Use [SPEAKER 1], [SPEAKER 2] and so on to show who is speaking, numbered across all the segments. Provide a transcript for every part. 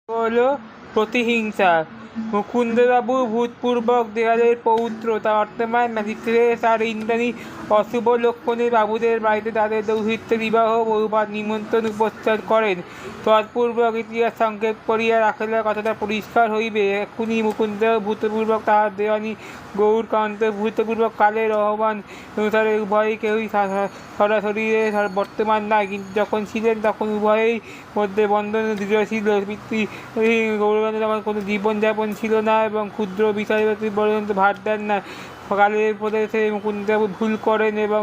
[SPEAKER 1] হলো প্রতিহিংসা। মুকুন্দবাবু ভূতপূর্বক দেওয়ালের পৌত্র, তার বর্তমান ম্যাজিস্ট্রেট আর ইন্দ্রাণী অশুভ লক্ষণে বাবুদের বাড়িতে তাদের দৌহিত্র বিবাহ বহুবার নিমন্ত্রণ উপস্থান করেন। তৎপূর্বক ইতিহাস সংক্ষেপ করিয়া রাখিলে কথাটা পরিষ্কার হইবে। এক্ষুনি মুকুন্দবাবু ভূতপূর্বক তাহার দেওয়ানী গৌরকান্ত ভূতপূর্বক কালের আহ্বান অনুসারে উভয়ই কেউই সরাসরি বর্তমান নাই, কিন্তু যখন ছিলেন তখন উভয়েই মধ্যে বন্ধন দৃঢ় ছিল। পিতৃ গৌরকান্ত তখন কোনো জীবনযাপন ছিল না এবং ক্ষুদ্র বিষয় পর্যন্ত ভার দেন না। কালের প্রদেশে মুকুন্দবাবু ভুল করেন এবং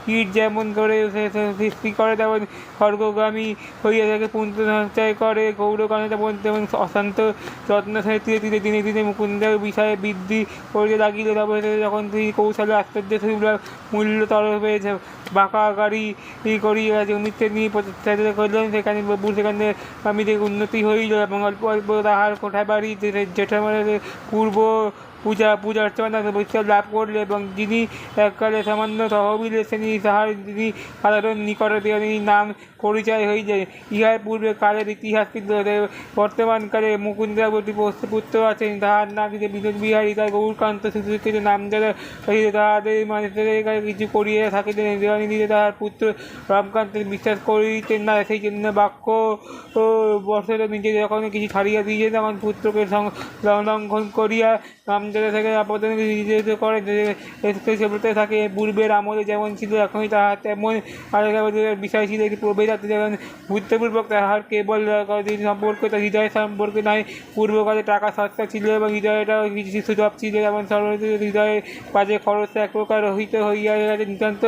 [SPEAKER 1] কীট যেমন করে সৃষ্টি করে তেমন স্বর্গগামী হইয়া থাকে পুণ্য সঞ্চয় করে। গৌরকান্ত তেমন অশান্ত যত্ন ধীরে ধীরে দিনে দিনে মুকুন্দবাবু বিষয়ে বৃদ্ধি করিতে লাগিল। তবে যখন তিনি কৌশলে আশ্চর্য মূল্যতর হয়েছে বাঁকা গাড়ি করিয়া জমিতে নিয়ে প্রতিষ্ঠা করলেন, সেখানে বাবুর সেখানে স্বামীদের উন্নতি হইল এবং অল্প অল্প তাহার কোঠায় বাড়ি জেঠামাদের পূর্ব পূজা অর্চনা বৈশাখ লাভ করলে এবং যিনি এককালে সামান্য তহবিলে শ্রেণী তাহার যিনি সাধারণ নিকটে তিনি নাম পরিচয় হয়ে যায়। ইহার পূর্বে কালের ইতিহাস কিন্তু বর্তমানকালে মুকুন্দবাবুর পুত্র আছেন, তাহার নাম বিনোদ বিহারী, তার গৌরকান্ত সুশিক্ষিত নাম যারা তাহাদের মানুষের কিছু করিয়া থাকিতেন। দেওয়ানী দিতে তাহার পুত্র রামকান্তের বিশ্বাস করিতেন না, সেই জন্য বাক্য বর্ষে নিজে যখন কিছু ছাড়িয়া দিয়েছেন তখন পুত্রকে লঙ্ঘন করিয়া রামজাদা থেকে আপাতত নির্যাতিত করে সেবতে থাকে। পূর্বের আমলে যেমন ছিল এখনই তাহার তেমন বিষয় ছিল। প্রভেদাতে যেমন ভূতপূর্বক তাহার কেবল সম্পর্ক হৃদয় সম্পর্কে নয়, পূর্বকালে টাকা সস্তা ছিল এবং হৃদয়টাও কিছু সুযোগ ছিল। যেমন হৃদয়ের কাজে খরচ এক প্রকার রহিত হইয়া গেছে, নিতান্ত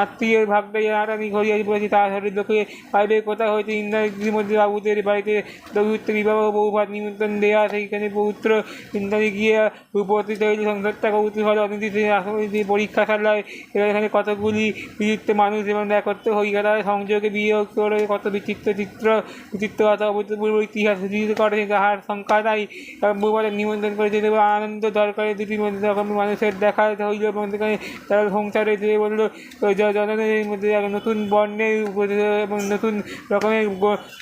[SPEAKER 1] আত্মীয়ের ভাগটা জানাটানি ঘরিয়া পড়েছে। তাহার লোকে পাইবে কোথা হইতে ইন্দ্রাণীর মধ্যে বাবুদের বাড়িতে দৌহিত্র বিবাহ বহুবার নিমন্ত্রণ দেওয়া, সেইখানে পৌত্র ইন্দ্রাণী গিয়া উপস্থিত হয়েছে। সংসারটা কৌতূহল অনির্দিষ্ট পরীক্ষা খেলায় এখানে কতগুলি বিচিত্র মানুষ এবং একত্র হইয়া তারা সংযোগে বিয়োগ করে কত বিচিত্র অভূতপূর্ব ইতিহাস সূচিত করে, যাহার সংখ্যা নাই। বহুবার নিমন্ত্রণ করেছে এবং আনন্দ দরকারে দুটির মধ্যে রকম মানুষের দেখা হইল এবং সেখানে তারা সংসারে যে বলল জননের মধ্যে নতুন বর্ণের এবং নতুন রকমের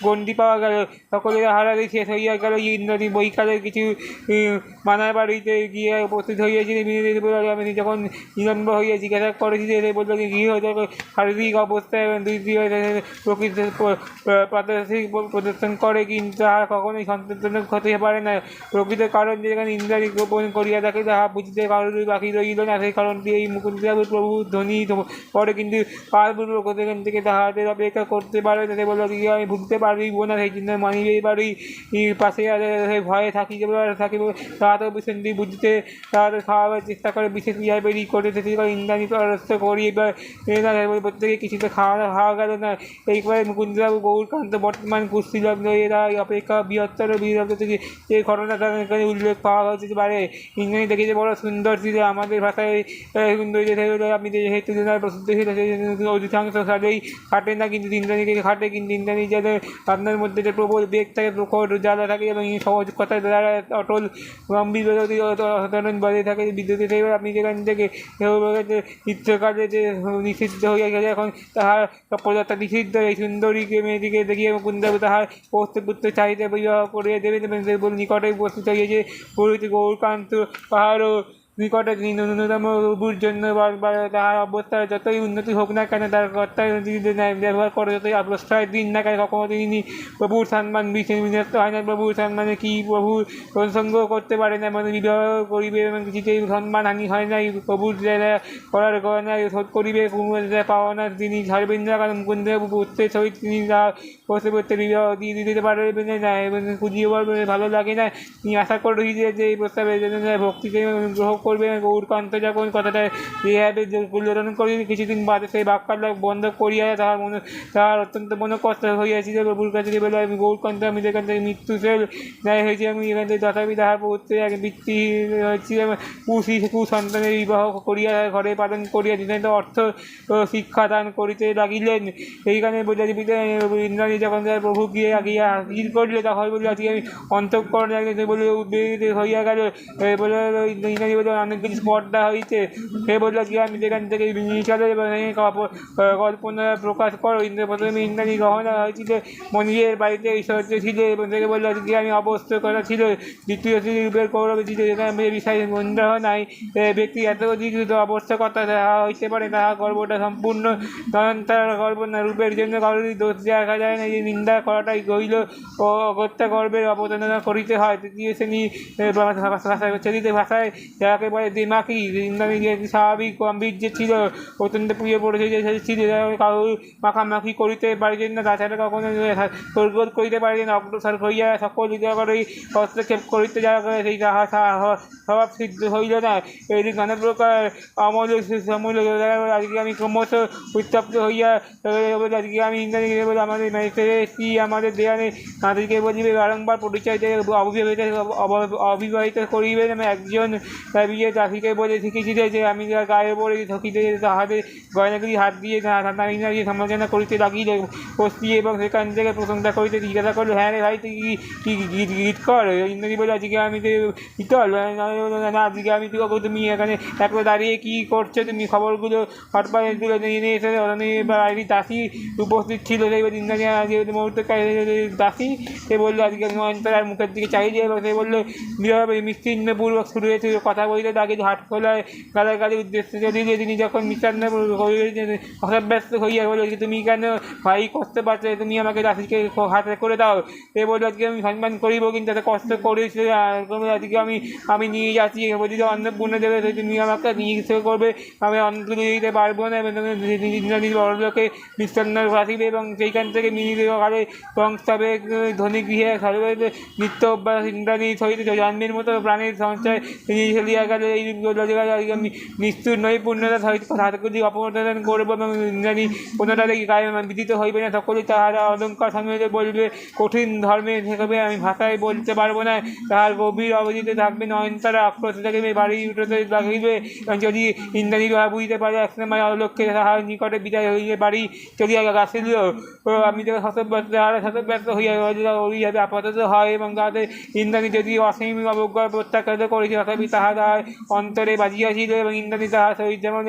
[SPEAKER 1] গণ্ডি পাওয়া গেল। সকলে হারারে শেষ হইয়া গেল। ইন্দ্রাণী বৈকালে কিছু মানার বাড়িতে গিয়ে উপস্থিত হইয়াছিলেন। বিনোদিনী বলল, আমি যখন নিলম্ব হইয়া জিজ্ঞাসা করেছি সে বলল গৃহ শারীরিক অবস্থা এবং দুই প্রকৃতি প্রদর্শন করে, কিন্তু তাহা কখনোই সন্তোষজনক হতে পারে না। প্রকৃত কারণ যেখানে ইন্দ্রাণী গোপন করিয়া থাকে তাহা বুঝিতে কারোরই বাকি রইল না। সেই কারণটি এই মুকুন্দবাবুর প্রভু ধ্বনি পরে, কিন্তু কালপূর্বক সেখান থেকে তাহাদের অপেক্ষা করতে পারে। তাতে বলল গিয়ে আমি ভুগতে পারিব না, সেই জন্য মানিবেই পারি পাশে ভয়ে থাকিব। তাহাতে বিষয়টি বুঝতে তাহাদের খাওয়াবার চেষ্টা করে, বিশেষ ইহা বেরি করে ইন্দ্রাণী পরাস্ত করিবার প্রত্যেকে কিছুতে খাওয়া গেল না। এইবারে মুকুন্দবাবু গৌরকান্ত বর্তমান কুষ্ঠিলগ্ন এরা অপেক্ষা বৃহত্তর বিরক্ত থেকে এই ঘটনাটা এখানে উল্লেখ পাওয়া হতে পারে। ইন্দ্রাণী দেখিতে বড় সুন্দর ছিল, আমাদের ভাষায় সুন্দর আপনি যেহেতু প্রসিদ্ধ ছিল সেই অধিকাংশ সারেই খাটে না, কিন্তু ইন্দ্রাণীকে খাটে। কিন্তু ইন্দ্রাণী যাতে আপনার মধ্যে যে প্রবল বেগ থাকে, প্রখর জ্বালা থাকে এবং সহজ কথার দ্বারা অটল গম্ভীর সাধারণ বজায় থাকে বিদ্যুতের সেই আপনি যেখান থেকে চিত্রকারে যে নিষিদ্ধ হইয়া গেছে, এখন তাহার পদার্থ নিষিদ্ধ। এই সুন্দরীকে মেয়েটিকে দেখিয়ে মুকুন্দবাবু তাহার পুত্র চাহিদা বিবাহ করিয়া দেবেন এবং নিকটে উপস্থিত হইয়াছে পুরোহিত গৌরকান্ত। পাহাড়ও নিকটে ন্যূনতম প্রভুর জন্য তাহার অবস্থার যতই উন্নতি হোক না কেন, তার কর্তায় ব্যবহার করে যতই প্রশ্রয় দিন না কেন, কখনো তিনি প্রভুর সম্মান বিনষ্ট হয় না। প্রভুর সম্মানে কি প্রভুর প্রসঙ্গ করতে পারে না, মানে বিবাহ করিবে এবং কিছুতেই সম্মানহানি হয় নাই। প্রভুর করার গয়না শোধ করিবে, পাওনা তিনি ছাড়বেন না, কারণ মুকুন্দবাবু পুত্রের সহিত তিনি বসে পড়তে বিবাহ দিয়ে দিতে পারবেন না এবং খুঁজিয়ে বলবেন ভালো লাগে না। তিনি আশা করে যে এই প্রস্তাবে ভক্তিকে গ্রহ করবে। গৌরকান্ত যখন কথাটা এইভাবে উল্লেখন করি, কিছুদিন বাদে সেই বাক্যালাপ বন্ধ করিয়া তাহার অত্যন্ত মনোকষ্ট হইয়াছিল। প্রভুর কাছে বলল, আমি গৌরকান্ত, আমি যেখান থেকে মৃত্যু সেল ন্যায় হয়েছে, আমি এখান থেকে তথাপি তাহার পুত্রের এক বৃত্তি হয়েছি কুসন্তানের বিবাহ করিয়া ঘরে পালন করিয়া দিলেন, অর্থ শিক্ষা দান করিতে লাগিলেন। এইখানে ইন্দ্রাণী যখন প্রভু গিয়ে গিয়া হাজির করিল তখন বলিল, আজকে আমি অন্তঃকরণ বলে উদ্বেগ হইয়া গেল। বলে ইন্দ্রাণী বলে, অনেক কিছু স্পর্ধা হয়েছে। সে বললো কি আমি সেখান থেকে নিয়ে চলো এবং কল্পনা প্রকাশ করো। প্রথমে ইন্দ্রাণী গহনা হয়েছিল মনিরের বাড়িতে ঐশ্বর্য ছিল এবং থেকে বললো আজকে আমি অবস্থ করা ছিল। দ্বিতীয় রূপের কৌরবে ছিল যেখানে বিষয় সন্দেহ নাই, ব্যক্তি এত অধিক অবস্থা কথা হইতে পারে তাহা গর্বটা সম্পূর্ণ তার গর্ব না। রূপের জন্য কারোরই দোষ দেখা যায় না, যে নিন্দা করাটাই গইল ও অগত্যা গর্বের অবতারণা করিতে হয়। তৃতীয় শ্রেণী চলিত ভাষায় যাকে বলে দিমাকি। ইন্দ্রাণী যে স্বাভাবিক গাম্ভীর্য ছিল, অত্যন্ত প্রিয় পরিচয় ছিল, কারোর মাখামাখি করিতে পারিতেন না, তাছাড়া কখনো তোড়গোড় করিতে পারিতেন। অগ্রসর হইয়া সকল হৃদয়কারী হস্তক্ষেপ করিতে যাওয়া করে সেই তাহা স্বভাব সিদ্ধ হইল না। এই নানা প্রকার আমল সমূল আজকে আমি ক্রমশ উত্তপ্ত হইয়া আজকে আমি ইন্দ্রাণী বলে আমাদের স্ত্রী আমাদের দেয়ালে তাদেরকে বলিবে বারংবার পরিচয় থেকে অবিবাহিত করিবে। আমি একজন বিয়ে দাসীকে বলে শিখেছিল যে আমি গায়ে পড়ে থকিতে তাহাদের গয়নাগুলি হাত দিয়ে ইন্দ্রাণী সমালোচনা করিতে লাগিল। বস্তি এবং সেখান থেকে প্রশংসা করিতে জিজ্ঞাসা করলো, হ্যাঁ রে ভাই তুই কি গীত কর? ইন্দ্রাণী বলে আজকে আমি ইতল না, আজকে আমি তুমি এখানে একবার দাঁড়িয়ে কী করছো? তুমি খবরগুলো হটপায়ে তুলে নিয়ে এসে বাড়ির দাসী উপস্থিত ছিল। সেই ইন্দ্রাণী যেহেতু মুহূর্তে দাসী, সে বললো আজকে নয়নতারার মুখের দিকে চাইলে এবং সে বললো নীরবে মিষ্টিন্নপূর্বক শুরু হয়েছিল কথা বলতে তাকে হাট খোলায় গালাগালির উদ্দেশ্যে যদিও তিনি যখন মিষ্টান্ন অসভ্যস্ত হইয়া বলল তুমি কেন ভাই কষ্ট পাচ্ছ, তুমি আমাকে দাসীকে হাতে করে দাও। সে বললো আজকে আমি সম্মান করিব, কিন্তু এত কষ্ট করেছে আজকে আমি নিয়ে যাচ্ছি বলি অন্নপূর্ণ দেবে, তুমি আমাকে নিয়ে করবে, আমি অন্ন দিতে পারবো না। এবং নিজ বড়লোকে মিষ্টান্ন রাখিবে এবং সেইখান থেকে মিনিকালে বংশাবে ধনী গৃহে সর্বে নিত্য অভ্যাস ইন্দ্রাণী সহিত জন্মের মতো প্রাণীর সঞ্চয় তিনি চলিয়া গেলে। এই আমি নিষ্ঠুর নই পূর্ণতা সহিত হাতগুলি অপসারণ করবো এবং ইন্দ্রাণী পুনরায় গায়ে বিদিত হইবে না। সকলেই তাহারা অলঙ্কার সঙ্গে বলবে, কঠিন ধর্মে থেকে আমি ভাষায় বলতে পারবো না। তাহার গভীর অবধিতে থাকবে নয়নতারা আক্রোশ থাকিবে, বাড়ি উঠতে লাগিবে। যদি ইন্দ্রাণী বুঝিতে পারে একসময় অলক্ষ্যে তাহার নিকটে বিদায় হইলে বাড়ি চলিয়া গাছিল। আমি তো শতব্যস্ত হইয়া যাবে আপাতত হয় এবং তাদের ইন্দ্রাণী যদি অসীম অবজ্ঞা প্রত্যাখ্যাত করেছে তথাপি তাহা তাহার অন্তরে বাজিয়াছিল এবং ইন্দ্রাণী তাহার সহিত যেমন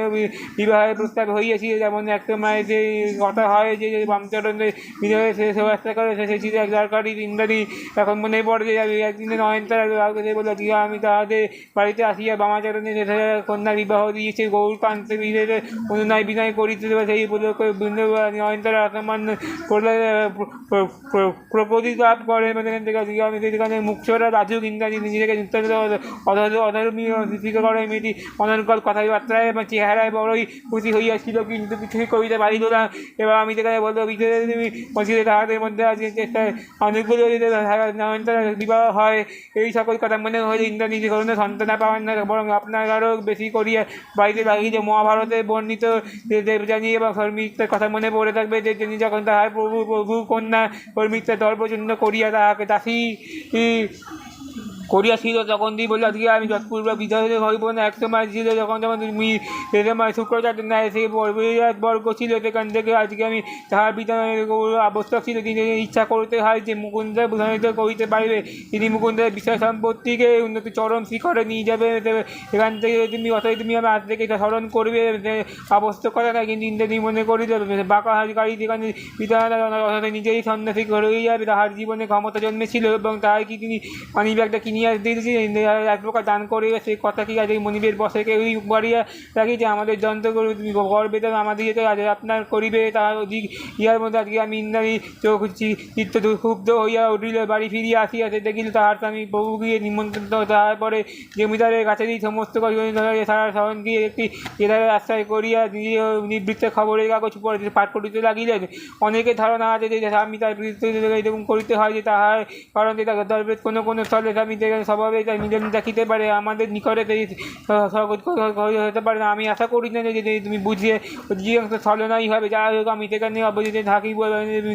[SPEAKER 1] বিবাহের প্রস্তাব হইয়াছিল, যেমন একসময় যে কথা হয় যে বামচরণের বিবাহে সে ব্যবস্থা করে সে ছিল এক দরকারি। ইন্দ্রাণী এখন মনে পড়ে যে একদিনে নয়নতারা বলে আমি তাহাদের বাড়িতে আসিয়া বামাচরণে কন্যা বিবাহ দিয়েছে। গৌরকান্ত বিধের অনুনয় বিনয় করিতে সেই নয়নতারা অসম্মান করলে প্রকৃতি লাভ করে। আমি সেখানে মুখ্যরা রাজু ইন্দ্রাণী নিজেকে অধর্মীয় স্বীকার করে। মেয়েটি অনর্গল কথাবার্তায় এবং চেহারায় বড়ই খুশি হইয়াছিল, কিন্তু কিছুই করিতে পারিল না। এবার আমি সেখানে বলতে বিশেষ তুমি মসজিদে তাহাদের মধ্যে আজকে চেষ্টায় অনেকগুলো নয়নতারা বিবাহ হয়। এই সকল কথা মনে হলে ইন্দ্রাণী যে কোনো সন্তান পাওয়ান না, বরং আপনার আরও বেশি করিয়া বাড়িতে লাগিয়ে যে মহাভারতে বর্ণিত দেবযানী এবং শর্মিষ্ঠার কথা মনে পড়ে থাকবে, যে তিনি যখন তাহার প্রভু কন্যা শর্মিষ্ঠার দর্পচূর্ণ করিয়া তাহাকে দাসী করিয়াছিল তখন দিয়ে বললো আজকে আমি যৎপূর্ব বিধা হইব না। এক সময় ছিল যখন তুমি সে সময় শুক্রাচার্য ন্যায় সে বর্গ ছিল, সেখান থেকে আজকে আমি তাহার বিধানের আবশ্যক ছিল। তিনি ইচ্ছা করতে হয় যে মুকুন্দের প্রধানিত করিতে পারিবে, তিনি মুকুন্দের বিষয় সম্পত্তিকে উন্নতি চরম শিখরে নিয়ে যাবে। এখান থেকে তুমি তুমি আমার হাত থেকে স্মরণ করবে আবশ্যক কথা না, কিন্তু ইন্দ্রাণী মনে করিল বাঁকা গাড়ি যেখানে বিধান নিজেই সন্ন্যাসী হয়ে যাবে, তাহার জীবনে ক্ষমতা জন্মেছিল এবং তাহার কি তিনি মানিব্যাগটা কিনিয়া দিয়েছি এক প্রকার দান করে। সেই কথা কি আজ এই মনিবের বসে কেউই বাড়িয়া রাখি যে আমাদের যন্ত্র করবে, তুমি গর্বে তো আমাদের যেতে আজ আপনার করিবে। তাহার অধিক ইহার মধ্যে আজকে আমি ইন্দ্রাণী চোখ চিত্ত ক্ষুব্ধ হইয়া উঠিল। বাড়ি ফিরিয়া আসিয়াছে দেখিল তাহার স্বামী প্রভু গিয়ে নিমন্ত্রণ। তারপরে জমিদারের কাছেই সমস্ত সারা শহর গিয়ে একটি জেলারের আশ্রয় করিয়া নিবৃত্ত খবরের কাগজ পাঠ করিতে লাগিলেন। অনেকের ধারণা আছে যে স্বামী তার বিরুদ্ধে এরকম করিতে হয় যে তাহার কারণ দর্বের কোনো কোনো স্থলে স্বামী স্বভাবে তাই নিজে দেখিতে পারে, আমাদের নিকটে হতে পারে না। আমি আশা করি না যে তুমি বুঝিয়ে অধিকাংশ ছলনাই হবে। যাই হোক আমি সেখানে অবধিতে থাকিব।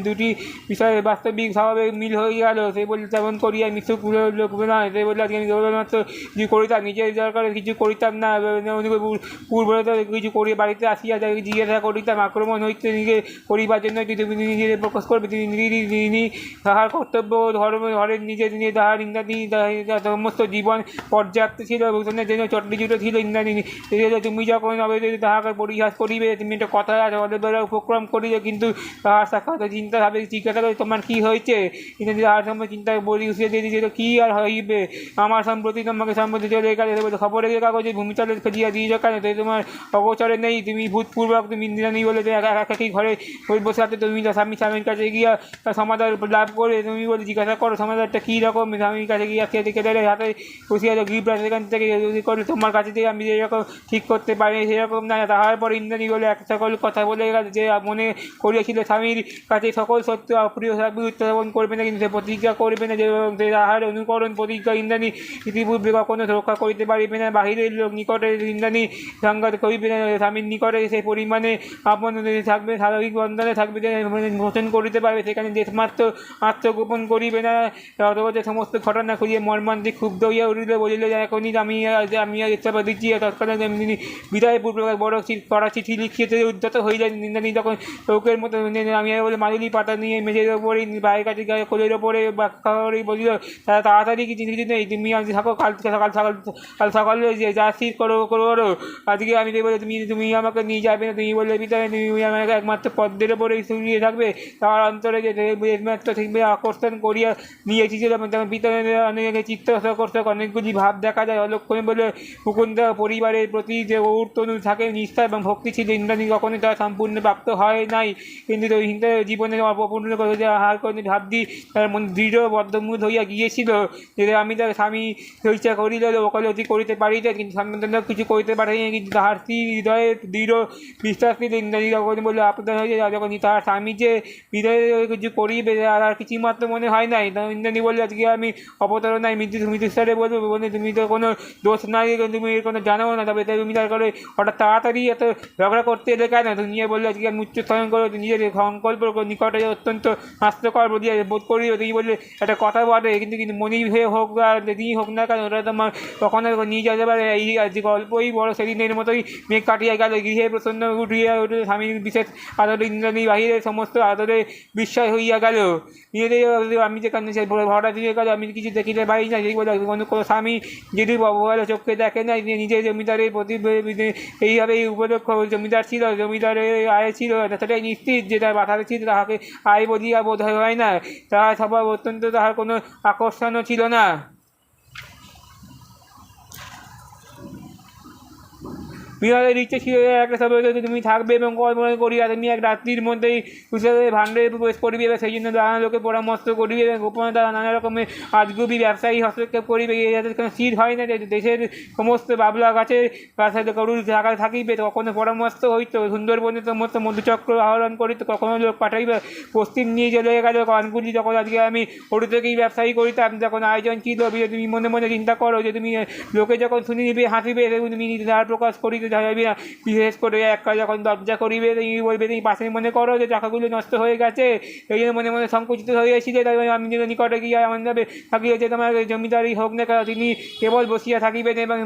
[SPEAKER 1] দুটি বিষয়ে বাস্তবিক স্বভাবে মিল হয়ে গেল। সে বললে তেমন করিয়া মিথ্যুক লোক নয়। সে বললে আজকে আমি কেবলমাত্র কিছু করিতাম, নিজের দরকারে কিছু করিতাম না। পূর্বতে কিছু করিয়া বাড়িতে আসিয়া জিজ্ঞাসা করিতাম, আক্রমণ হইতে নিজে করিবার জন্য তুমি নিজেদের প্রকাশ করবে। তিনি তাহার কর্তব্য ধর্ম ঘরের নিজে তাহার ইন্দ্রাণী সমস্ত জীবন পর্যাপ্ত ছিল, ভূষণের জন্য চটনি জুটো ছিল ইন্দ্রাণী। তুমি যখন তাহাকে পরিহাস করিবে, তুমি একটা কথা দ্বারা উপক্রম করিবে, কিন্তু তাহার সাক্ষাৎ চিন্তা ভাবে জিজ্ঞাসা করে তোমার কী হয়েছে। কিন্তু তাহার সময় চিন্তা বলি উঠিয়ে দিয়ে দিয়েছিল কী আর হইবে, আমার সম্প্রতি তোমাকে সম্প্রতি চলে গেলে খবরের কাগজে ভূমিতলে ফেলিয়া দিয়েছ কেন, তোমার অগোচরে নেই, তুমি ভূতপূর্বক তুমি ইন্দ্রাণী বলে একাকি ঘরে বসে আছে, তুমি স্বামীর কাছে গিয়া তার সমাধান লাভ করে তুমি বলে জিজ্ঞাসা করো সমাধানটা কী রকম, স্বামীর কাছে গিয়া খেয়ে দেখে দেয় হাতে বসিয়া গিফট সেখান থেকে করলে তোমার কাছে দিয়ে আমি যেরকম ঠিক করতে পারি সেরকম না। তাহার পর ইন্দ্রাণী বলে এক সকল কথা বলে গেল যে মনে করিয়াছিল স্বামীর কাছে সকল সত্য অপ্রিয় উত্থাপন করবে না, কিন্তু সে প্রতিজ্ঞা করবে না যে তাহার অনুকরণ প্রতিজ্ঞা ইন্দ্রাণী ইতিপূর্বে কখনো রক্ষা করিতে পারিবে না। বাহিরের লোক নিকটে ইন্দ্রাণী সংঘাত করিবে না, স্বামীর নিকটে সেই পরিমাণে আপন থাকবে, স্বাভাবিক বন্ধনে থাকবে, মোচন করিতে পারবে, সেখানে দেশমাত্র আত্মগোপন করিবে না। অথবা সমস্ত ঘটনা খুঁজিয়ে মর্মান্তিক ক্ষুব্ধ হইয়া উঠিলে বলিল যে এখনই আমি ইচ্ছা দিচ্ছি। তৎকালীন এমনি বিদায়পূর্বক বড় কড়া চিঠি লিখিয়েছে উদ্যত হইলেন। ইন্দ্রাণী তখন চৌকের মতো আমি বলে মাদুলি পাতা নিয়ে মেঝের ওপরে বাইরের কাছে কোলের ওপরে ব্যাখ্যা করে বলিল তারা তাড়াতাড়ি কি চিঠি নেই, তুমি আমি থাকো, কাল সকালে যা স্থির করো আজকে আমি বলে তুমি আমাকে নিয়ে যাবে না, তুমি বললে পিতা তুমি আমাকে একমাত্র পদ্মের ওপরে শুনিয়ে থাকবে, তার অন্তরে যে একমাত্র ঠিকবে আকর্ষণ করিয়া নিয়েছিল। তখন পিতা অনেক চিত্ত আকর্ষক অনেকগুলি ভাব দেখা যায় অলক্ষণে বলে মুকুন্দ পরিবারের প্রতি যে ঊর্ধ্বনু থাকে নিষ্ঠা এবং ভক্তি ছিল, ইন্দ্রাণী কখনই তারা সম্পূর্ণ প্রাপ্ত হয় নাই, কিন্তু জীবনের অপূর্ণ করে যে আহার করে ভাবটি তার মনে দৃঢ় বদ্ধমূল হইয়া গিয়েছিল যে আমি তার স্বামী ইচ্ছা করিলে ওকালতি করিতে পারিতে, কিন্তু স্বামী কিছু করিতে পারেনি। কিন্তু তাহার স্ত্রী হৃদয়ে দৃঢ় বিশ্বাস ছিল। ইন্দ্রাণী যখন বলে আপনার হয়ে যায় যখন তাহার স্বামী যে হৃদয়ে কিছু করিবে আর কিছু মাত্র মনে হয় নাই। ইন্দ্রাণী বললে আজকে আমি অবতারণায় মৃত্যুস্তরে বলবো বলে তুমি তো কোনো দোষ নাই, তুমি কোনো জানো না, তবে তুমি তার করে হঠাৎ তাড়াতাড়ি এত ঝগড়া করতে এলে কেন। তুমি বললে আজকে আমি উচ্চস্থন করো, নিজের সংকল্প নিকটে অত্যন্ত হাস্যকর বলিয়া বোধ করি। তুমি বললে একটা কথা বলে কিন্তু মনি হয়ে হোক আর যেদিনই হোক না কেন ওটা তোমার কখনো নিয়ে যেতে পারে। এই যে গল্পই বড় সেদিনের মতোই মেঘ কাটিয়া গেল, গৃহে প্রসন্ন উঠিয়া উঠে স্বামীর বিশেষ আদরে ইন্দ্রাণী বাহিরে সমস্ত আদরে বিস্ময় হইয়া গেল। নিজেদের আমি যেখানে সেই ভরা দিয়ে গেল আমি কিছু দেখিতে পারি না, সেই বলে কোনো স্বামী যদি অবহেলা চোখে দেখে না, নিজের জমিদারের প্রতি এইভাবে উপলক্ষ জমিদার ছিল, জমিদারের আয় ছিল সেটাই নিশ্চিত যে তার বাধারে ছিল তাহাকে আয় বলিয়া বোধ হয় না, তাহার স্বভাব অত্যন্ত তাহার কোনো আকর্ষণও ছিল না। বিহারের ইচ্ছে ছিল একটা সবাই তুমি থাকবে এবং কল্পনা করিয়া তুমি এক রাত্রির মধ্যেই ভাণ্ডারে প্রবেশ করিবে, এবং সেই জন্য নানা লোকে পরামর্শ করিবে এবং গোপনে তারা নানা রকমের আজগুবি ব্যবসায়ী হস্তক্ষেপ করিবে। যাদের কোনো স্থির হয় না যে দেশের সমস্ত বাবলা গাছের সাথে গরুর থাকা থাকিবে, কখনো পরামর্শ হইতো সুন্দরবনে সমস্ত মধুচক্র আহরণ করিত, কখনো লোক পাঠাইবে পশ্চিম নিয়ে চলে গেল কানগুলি। যখন আজকে আমি ওটু থেকেই ব্যবসায়ী করিতাম যখন আয়োজন ছিল, তুমি মনে মনে চিন্তা করো যে তুমি লোকে যখন শুনে নিবে হাসিবে তুমি তার প্রকাশ করিতে যাইবে না। বিশেষ করে একটা যখন দরজা করিবে তুমি বলবে তুমি পাশে মনে করো যে টাকাগুলো নষ্ট হয়ে গেছে, এই জন্য মনে মনে সংকুচিত হয়েছিল। তাই আমি যদি নিকটে গিয়ে এমন যাবে থাকিয়েছে তোমার জমিদারি হোক না কেন তিনি কেবল বসিয়া থাকিবেন এবং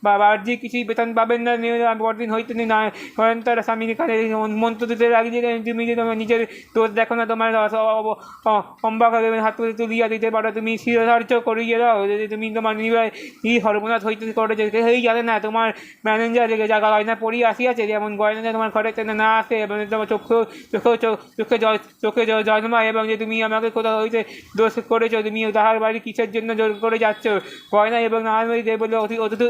[SPEAKER 1] বাহ্যিক কিছুই বেতন পাবেন না। পরদিন হইতে না করেন তার স্বামীর কাছে মন্ত্র দিতে লাগিয়ে তুমি যে তোমার নিজের দোষ দেখো না, তোমার অম্বাক হাত তুলিয়া দিতে পারো, তুমি শিরোধার্য করিয়ে দাও যদি তুমি তোমার নিবায় কি সর্বনাশ হইতে করে যেই জানে না তোমার ম্যানেজার যা গয়না পরিয়ে আসিয়াছে, যেমন গয়না তোমার ঘরে না আসে এবং তোমার চোখে জন্মায় এবং যে তুমি আমাকে কোথাও হইতে দোষ করেছো, তুমি তাহার বাড়ি কিসের জন্য জোর করে যাচ্ছ গয়না এবং নানান বাড়িতে বললো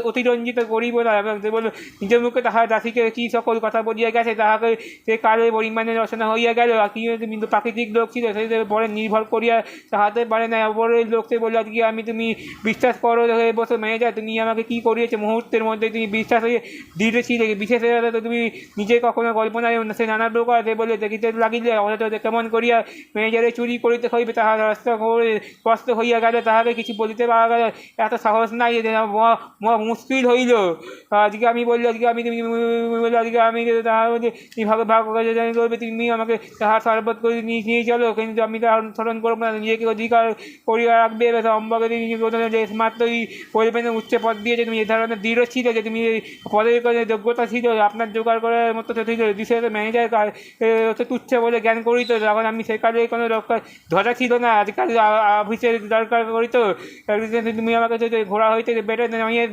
[SPEAKER 1] অতিরঞ্জিত করিব না, এবং সে বললো নিজের মুখে তাহার দাসীকে কী সকল কথা বলিয়া গেছে তাহাকে সে কালের পরিমাণে রচনা হইয়া গেল। আর কি কিন্তু প্রাকৃতিক লোক ছিল সেই পরে নির্ভর করিয়া তাহাতে পারে না। অপরের লোককে বললো আজকে আমি তুমি বিশ্বাস করো হয়ে বসে ম্যানেজার তুমি আমাকে কী করিয়েছো, মুহূর্তের মধ্যে তুমি বিশ্বাস হয়ে দৃঢ় ছিল। বিশেষ তুমি নিজে কখনো কল্পনায় সে নানা প্রকার বলে দেখিতে লাগিলে অথচ কেমন করিয়া ম্যানেজারে চুরি করিতে হইবে তাহার রাস্তা কষ্ট হইয়া গেল, তাহাকে কিছু বলিতে পারা গেল এত সাহস নাই, মুশকিল হইল। আজকে আমি বললি আজকে আমি তুমি বললো আজকে আমি তাহার মধ্যে ভাগ করবে তুমি আমাকে তাহার শরবত করে নিয়ে চলো, কিন্তু আমি তাহার অনুসরণ করবো না, নিজেকে অধিকার করিয়া রাখবে। অম্বাকে নিজেকে মাত্রই বলবে না উচ্চ পদ দিয়েছে তুমি এ ধরনের দৃঢ় ছিল যে তুমি পদের যোগ্যতা ছিল, আপনার জোগাড় করার মতো তো ছিল, বিশেষ ম্যানেজার হচ্ছে তুচ্ছ বলে জ্ঞান করিত, তখন আমি সে কাজে কোনো দরকার ধরা ছিল না, আজকাল অফিসের দরকার করিত। তুমি আমাকে ঘোড়া হইতে বেটে নামিয়ে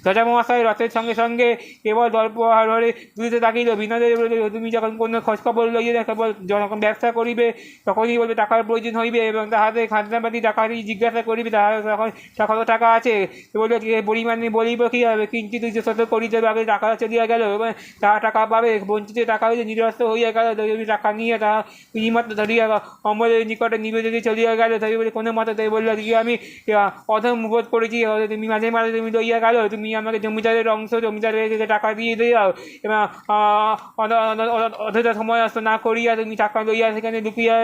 [SPEAKER 1] ধ্বজা মহাশয় রথের সঙ্গে সঙ্গে কেবল দর্প হারে তুলিতে থাকিল। বিনোদের তুমি যখন কোনো খোঁজখবর লইয়ে কেবল যখন ব্যবসা করিবে তখনই বলবে টাকার প্রয়োজন হইবে, এবং তাহাদের খাজনাপাতি টাকারই জিজ্ঞাসা করিবে তাহার তখন কত টাকা আছে, বলবে পরিমাণে বলিব কী হবে, কিঞ্চিত শত করিতে আগে টাকা চলিয়া গেল, এবং তাহা টাকা পাবে, বঞ্চিত টাকা হইলে নিরস্ত হইয়া গেল, টাকা নিয়ে তাহা মাত্র ধরিয়া অমলের নিকটে নিবেদিত চলিয়া গেল। তাই বলে কোনো মতো তাই বললো কি আমি অধম বোধ করেছি, তুমি মাঝে মাঝে তুমি লইয়া গেল, তুমি আমাকে জমিদারের অংশ জমিদারের টাকা দিয়ে দিও, এবং অযথা সময় নষ্ট না করিয়া তুমি টাকা লইয়া সেখানে লুকিয়া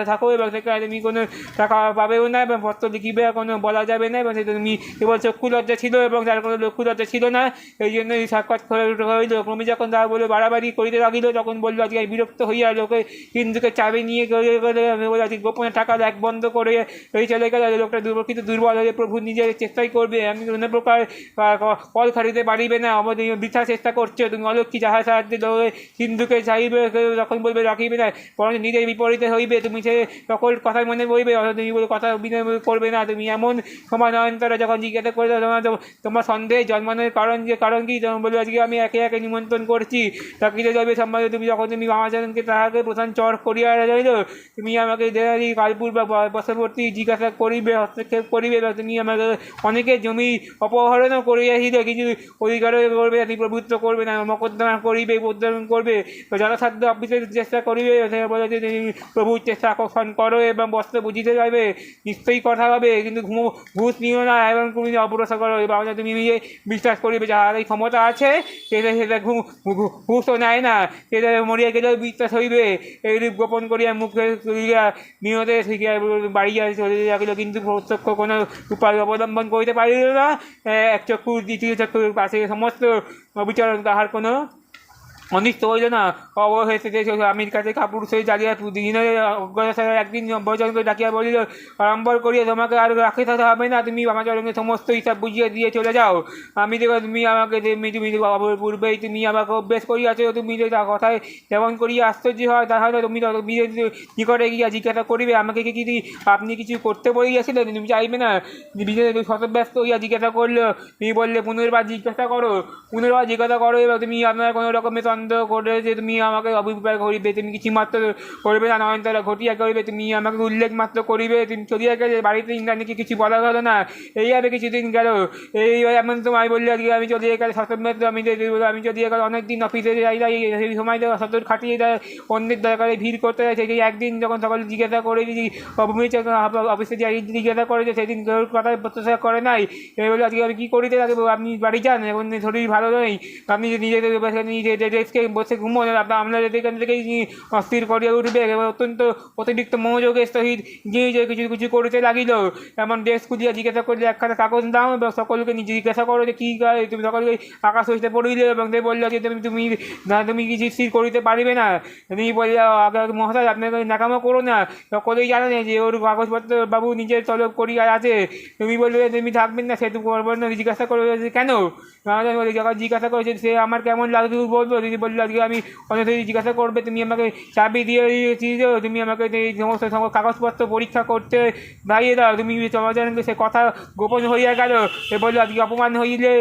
[SPEAKER 1] থাকো, এবং সেখানে তুমি কোনো টাকা পাবেও না, এবং পত্র লিখিবে কোনো বলা যাবে না, এবং সেটা তুমি কেবল চক্ষু লজ্জা ছিল এবং তার কোনো লক্ষ্য লজ্জা ছিল না, এই জন্য সাক্ষাৎ হইল। ক্রমে যখন তারা বলে বাড়াবাড়ি করিতে লাগিল, তখন বললো আজকে বিরক্ত হইয়া লোকে হিন্দুকে চাবি নিয়ে গেলে আজকে গোপনে টাকা এক বন্ধ করে এই চলে গেল, লোকটা দুর্বল হয়ে প্রভু নিজের চেষ্টাই করবে, আমি কোনো প্রকার কল খাড়িতে পারিবে না, আমাদের বৃথা চেষ্টা করছে, তুমি অলক্ষী যাহা সাহায্যে হিন্দুকে চাইবে তখন বলবে রাখিবে না, বরং নিজের বিপরীতে হইবে, তুমি সে সকল কথাই মনে বইবে, তুমি কথা বিনয় করবে না। তুমি এমন সময় নয়নতারা যখন জিজ্ঞাসা করে তোমার সন্দেহে জন্মানোর কারণ কি, তখন বলবে আজকে আমি একে একে নিমন্ত্রণ করছি চাকরিতে যাবে সম্বন্ধে, তুমি যখন তুমি রামাচরণকে তাহাকে প্রধান চর করিয়া যাইল, তুমি আমাকে দেহারি কালপুর বা বর্ষবর্তী জিজ্ঞাসা করিবে, হস্তক্ষেপ করিবে, বা তুমি আমাকে অনেকে জমি অপহরণও করিয়াছিল, কিছু অধিকারও করবে, তুমি প্রভুত্ব করবে না, মকদ্দমা করিবে, উদ্ধারণ করবে, যথাসাধ্য অফিসের চেষ্টা করিবে, বলে যে তুমি প্রভুর চেষ্টা আকর্ষণ করো এবং বস্ত্র বুঝিতে যাবে, নিশ্চয়ই কথা হবে, কিন্তু ঘুষ নিও না এবং তুমি অগ্রসর করো, এবং তুমি নিজে বিশ্বাস করিবে যাহার এই ক্ষমতা আছে সেটা ঘুষও নেয় না, সেটা মরিয়া গেলেও বিশ্বাস হইবে। এইরূপ গোপন করিয়া মুখে নিয়তে শিখিয়া বাড়িয়া চলে লাগিল, কিন্তু প্রত্যক্ষ কোনো উপায় অবলম্বন করিতে পারিল না। এক চক্ষু দ্বিতীয় চক্ষুর পাশে সমস্ত বিচারণ তাহার কোনো অনিষ্ট হইল না। অবশেষে আমির কাছে কাপড় সই জ্বালিয়া দিনের অজ্ঞাসারে একদিন ব্রহ্মচরণকে ডাকিয়া বলিল, আড়ম্বর করিয়া তোমাকে আর রাখে থাকতে হবে না, তুমি রামাচরণকে সমস্ত হিসাব বুঝিয়ে দিয়ে চলে যাও। আমি দেখো তুমি আমাকে তুমি পূর্বেই তুমি আমাকে অভ্যেস করিয়াছ, তুমি কথায় যেমন করিয়া আশ্চর্য হয়, তাহলে তুমি নিকটে গিয়া জিজ্ঞাসা করিবে আমাকে কি আপনি কিছু করতে বলিয়াছিলেন, তুমি চাইবে না। বিজয় শতব্যস্ত হইয়া জিজ্ঞাসা করলো, তুমি বললে পুনর্বার জিজ্ঞাসা করো এবং তুমি আপনার কোনো রকমের সন্দেহ করে যে তুমি আমাকে অভিপ্রায় করিবে, তুমি কিছু মাত্র করবে না, নয়নতারা ঘটিয়া করিবে, তুমি আমাকে উল্লেখ মাত্র করিবে, তুমি চলিয়া গেলে বাড়িতে ইন্দ্রাণীকে কিছু বলা গেল না, এইভাবে কিছুদিন গেল। এমন সময় বললে আমি চলিয়ে গেলে সতর্ক আমি চলিয়ে গেলে অনেকদিন অফিসে যাই, সেই সময় সতর্ক খাটিয়ে দেয়, অন্যের দরকারে ভিড় করতে যায়, সেই একদিন যখন সকলে জিজ্ঞাসা করে অফিসে যাই জিজ্ঞাসা করে যে সেদিন কেউ কথায় প্রত্যাশা করে নাই, এই বলে আজকে আমি কী করিতে লাগবে, আপনি বাড়ি যান, এখন শরীর ভালো নেই, আপনি নিজের ডেস্কে বসে ঘুমোন, আপনার এখান থেকেই অস্থির করিয়া উঠবে, অত্যন্ত অতিরিক্ত মনোযোগের সহিত যে কিছু করিতে লাগিল। এমন ডেস্ক খুঁজিয়া জিজ্ঞাসা করলে একখানা কাগজ দাও এবং সকলকে নিজে জিজ্ঞাসা করো যে কী তুমি সকলকে আকাশ হইতে পড়িলে, এবং সে বললো যে তুমি কিছু স্থির করিতে পারিবে না। তুমি বললে মহাশয় আপনাকে নাকামো করো না, সকলেই জানে না যে ওর কাগজপত্র বাবু নিজের তলব করিয়া আছে, তুমি বলবে তুমি থাকবেন না, সেটুকু করবেন না, জিজ্ঞাসা করে কেন, যখন জিজ্ঞাসা করেছে সে আমার কেমন লাগবে বলবো, তিনি বললো আজকে আমি অনেক জিজ্ঞাসা করবে, তুমি আমাকে চাবি দিয়ে দিয়েছি, তুমি আমাকে এই সমস্ত কাগজপত্র পরীক্ষা করতে দাঁড়িয়ে দাও, তুমি সমাজকে সে কথা গোপন হইয়া গেল, এ বললো আজকে অপমান হইলে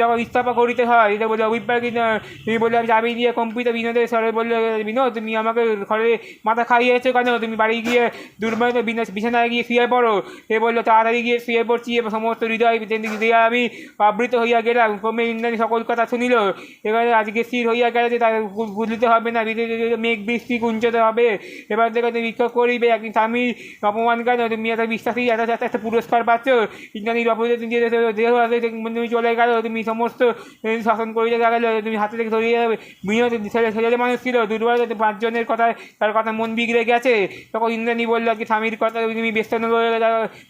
[SPEAKER 1] তখন ইস্তফা করিতে হয়, এটা বললো অভিপ্রায় কিনা, তুমি বললে আমি চাবি দিয়ে কম্পিউটার বিনোদের স্বরে বললে বিনোদ তুমি আমাকে ঘরে মাথা খাইয়েছো কেন, তুমি বাড়ি গিয়ে দুর্বল বিছানায় গিয়ে শুয়ে পড়ো, এ বললো তাড়াতাড়ি গিয়ে শুয়ে পড়ছি এবং সমস্ত হৃদয় দিয়ে আমি আবৃত হইয়া গেলাম। ক্রমে ইন্দ্রাণী সকল কথা শুনিল, এবারে আজকে স্থির হইয়া গেলে যে তার বুঝলিতে হবে না, মেঘ বৃষ্টি কুঞ্চতে হবে, এবার দেখে তুমি বিক্ষোভ করিবে, একদিন স্বামীর অপমান কেন, তুমি একটা বিশ্বাসী একটা পুরস্কার পাচ্ছ, ইন্দ্রাণীর অপরাধে দেহ আছে তুমি চলে গেল, তুমি সমস্ত শাসন করিতে গেল, তুমি হাতে থেকে ধরিয়ে যাবে, বিনোদ ছেলে মানুষ ছিল দুর্বল, 5 জনের কথায় তার কথা মন বিগড়ে গেছে। তখন ইন্দ্রাণী বললো কি স্বামীর কথা তুমি ব্যস্ত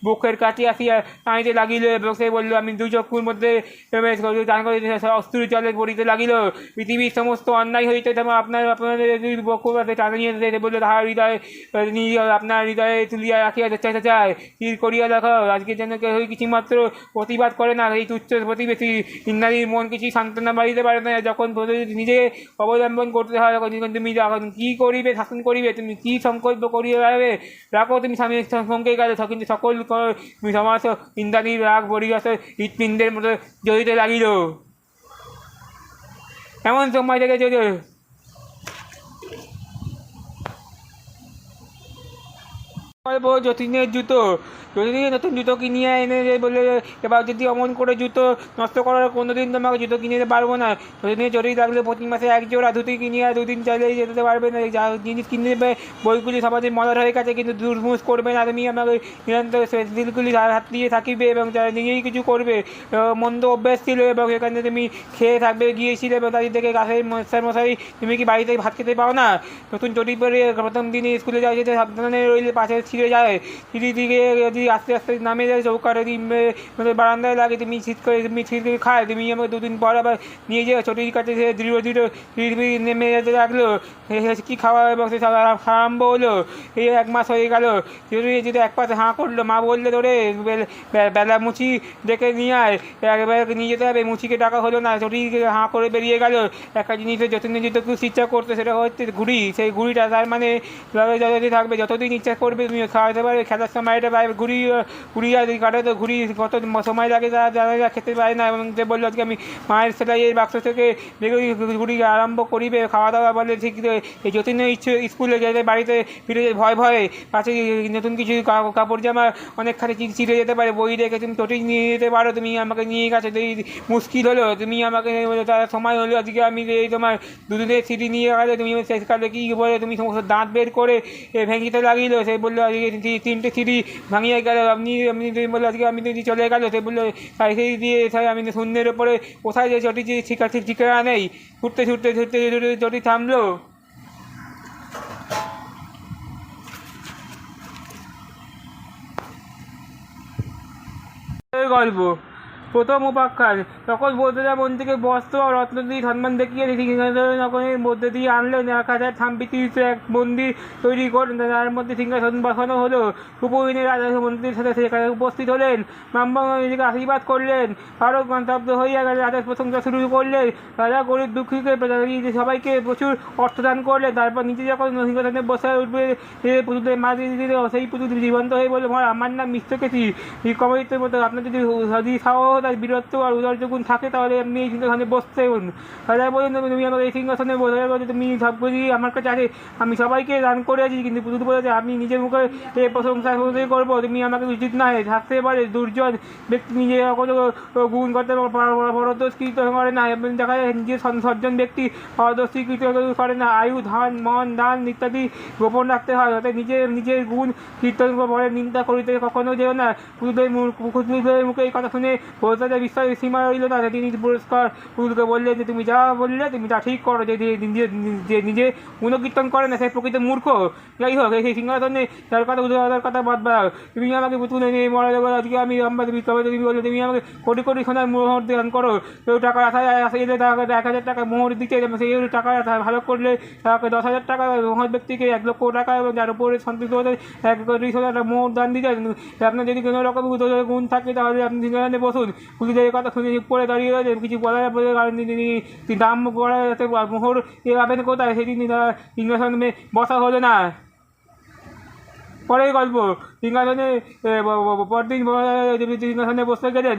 [SPEAKER 1] বুকের কাছে আসিয়া টানিতে লাগিল, এবং সে বললো আমি 2 চক্ষুর মধ্যে অস্ত্র জলে পড়িতে লাগিল, পৃথিবীর সমস্ত সমস্ত অন্যায় হইতে তেমন আপনাদের পক্ষপাতে টানে নিয়ে যেতে বলে তাহার হৃদয়ে আপনার হৃদয়ে তুলিয়া রাখিয়া চাইতে চায়, স্থির করিয়া দেখো আজকে যেন কেউ কিছুমাত্র প্রতিবাদ করে না। এই তুচ্ছ প্রতিবেশী ইন্দ্রাণীর মন কিছু সান্ত্বনা বাড়িতে পারে না। যখন নিজে অবলম্বন করতে হয় তখন তুমি যখন কী করিবে, শাসন করিবে, তুমি কী সংকল্প করিয়া রাখবে রাখো তুমি স্বামীর সঙ্গে গেলে কিন্তু সকল তুমি সমাজ ইন্দ্রাণীর রাগ পরিহাস হৃৎপিণ্ডের মতো জ্বলিতে লাগিল। এমন সময় থেকে যতীনের জুতো, যতীনের নতুন জুতো কিনিয়ে এনে বলে এবার যদি অমন করে জুতো নষ্ট করার কোনো দিন তোমাকে জুতো কিনে দিতে পারবো না। যতীনের জড়িয়ে থাকলে প্রতি মাসে এক জোড়া ধুতি কিনিয়ে 2 দিন চাইলেই যেতে পারবে না। যা জিনিস কিনে দেবে বইগুলি সমাজের মজার হয়ে গেছে, কিন্তু দুর্মুষ করবে না। তুমি আমাকে নিরন্তর দিলগুলি হাত দিয়ে থাকিবে এবং যারা নিজেই কিছু করবে। মন্দ অভ্যাস ছিল এবং সেখানে তুমি খেয়ে থাকবে গিয়েছিলে এবং তাদের থেকে গাছের মশাই তুমি কি বাড়িতে ভাত খেতে পাও না? নতুন চটি পরে প্রথম দিনে স্কুলে যাওয়া যেতে সাবধানে রইলে পাশে ছিঁড়ে যায়, সিঁড়ি দিকে যদি আস্তে আস্তে নামে যায় চৌকার যদি বারান্দায় লাগে তুমি ছিট করে খায়। তুমি আমাকে 2 দিন পর আবার নিয়ে যাও চটির কাছে, সে দৃঢ় নেমে যেতে লাগলো। কী খাওয়া এবং সে আরম্ভ হলো। এই 1 মাস হয়ে গেল। যদি এক পাশে হাঁ করলো, মা বললে ধরে বেলা মুচি ডেকে নিয়ে আয়, একবার নিয়ে যেতে হবে। মুচিকে ডাকা হলো না, চটি হাঁ করে বেরিয়ে গেল। একটা জিনিসের যতদিন যেতে খুব ইচ্ছা করতো সেটা হচ্ছে ঘুড়ি। সেই ঘুড়িটা তার মানে যতদিন থাকবে, যতদিন ইচ্ছা করবে তুমি খাওয়াতে পারবে। খেলার সময় এটা পাবে ঘুড়ি আর কাটাতে ঘুড়ি কত সময় লাগে যারা খেতে পারে না। এবং সে বললো আজকে আমি মায়ের সেটাইয়ের বাক্স থেকে ঘুড়ি আরম্ভ করিবে খাওয়া দাওয়া। বলে ঠিক এই যতীনের স্কুলে যেতে বাড়িতে ফিরে ভয় ভয়ে পাশে নতুন কিছু কাপড় জামা অনেকখানি চিড়ে যেতে পারে, বই রেখে তুমি চটি নিয়ে যেতে পারো। তুমি আমাকে নিয়ে গেছো, মুশকিল হলো। তুমি আমাকে তার সময় হলো আজকে আমি এই তোমার 2 দিনের সিঁড়ি নিয়ে গেলে তুমি শেষকালে কী বলে তুমি সমস্ত দাঁত বের করে ভেঙিতে লাগিল। সে বললো আজকে 3টে সিঁড়ি ভাঙিয়ে গেল। আপনি বললো আজকে আমি চলে গেল। সে বললো সেই দিয়ে আমি শূন্যের ওপরে কোথায় যে চটি ঠিকানা নেই। ছুটতে ছুটতে ছুটতে চটি থামলো। গল্প প্রথম উপাখ্যান। তখন বৌদ্ধরা মন থেকে বস্ত্র ও রত্ন দিয়ে সম্মান দেখিয়ে সিংহাসনের মধ্যে দিয়ে আনলেন। 1000 থাম্পিতিতে এক মন্দির তৈরি করলেন, তার মধ্যে সিংহাসন বসানো হলো। সুপরিণী রাজা মন্দিরের সাথে সেখানে উপস্থিত হলেন। ব্রাহ্মণ নিজেকে আশীর্বাদ করলেন। ভারত গন্তব্য হইয়া গেলে রাজার প্রশংসা শুরু করলেন। রাজা গরিব দুঃখীকে সবাইকে প্রচুর অর্থদান করলেন। তারপর নিজে যখন সিংহাসনে বসে উঠবে পুতুলের মাঝে দিল, সেই পুতুল জীবন্ত হয়ে বলল, আমার নাম মিশ্রকেশী কমরিতের মতো। আপনার যদি সাহস তার বীরত্ব আর উদার্য গুণ থাকে তাহলে আপনি এই সিংহাসনে বসতে হন। রাজা বলেন, তুমি আমাকে এই সিংহাসনে বসে তুমি সবগুলি আমার কাছে আছে, আমি সবাইকে দান করে আছি। কিন্তু পুতুল বলেছে, আমি নিজের মুখে এই প্রশংসা করবো, তুমি আমাকে উচিত নয়। থাকতে পারে দুর্জন ব্যক্তি নিজে কোনো গুণ করতে পারদর্শিত করে না, এবং দেখা যায় নিজের সজ্জন ব্যক্তি পারদর্শিকৃত করে না। আয়ু ধন মন দান ইত্যাদি গোপন রাখতে হয়। অর্থাৎ নিজের গুণ কীর্তন করে নিন্দা করিতে কখনো যেও না। পুতুলের মুখে এই কথা শুনে বৌদ্ধদের বিশ্বাসের সীমা রইল না। তিনি পুরস্কার পুতুলকে বললেন যে তুমি যা বললে তুমি তা ঠিক করো। যে নিজে গুণকীর্তন করে না সে প্রকৃত মূর্খ। যাই হোক, সেই সিংহাসনে তার কথা উদার কথা বাদ দাও। তুমি আমাকে পুতুলে নিয়ে মরা যাবে। আজকে আমি তুমি বললে তুমি আমাকে কোটি কোটি সোনার মোহর দান করো। কেউ টাকা এলে তাকে 1000 টাকা মোহর দিতে, সেই টাকা ভালো করলে তাকে 10,000 টাকা, মহৎ ব্যক্তিকে 1 লক্ষ টাকা এবং যার উপরে সন্তুষ্ট হলে 1 কোটি সোনার মোহর দান দিতে। আপনার যদি কোনো রকম গুণ থাকে তাহলে আপনি সিংহাসনে বসুন। পুতুলের কথা শুনে পড়ে দাঁড়িয়ে রয়েছে, কিছু বলার পরে দাম করা যাতে মোহর পাবেন কোথায়, সেদিন সিংহাসনে বসা হলো না। পরের গল্প। সিংহাসনে পরদিন সিংহাসনে বসতে গেলেন,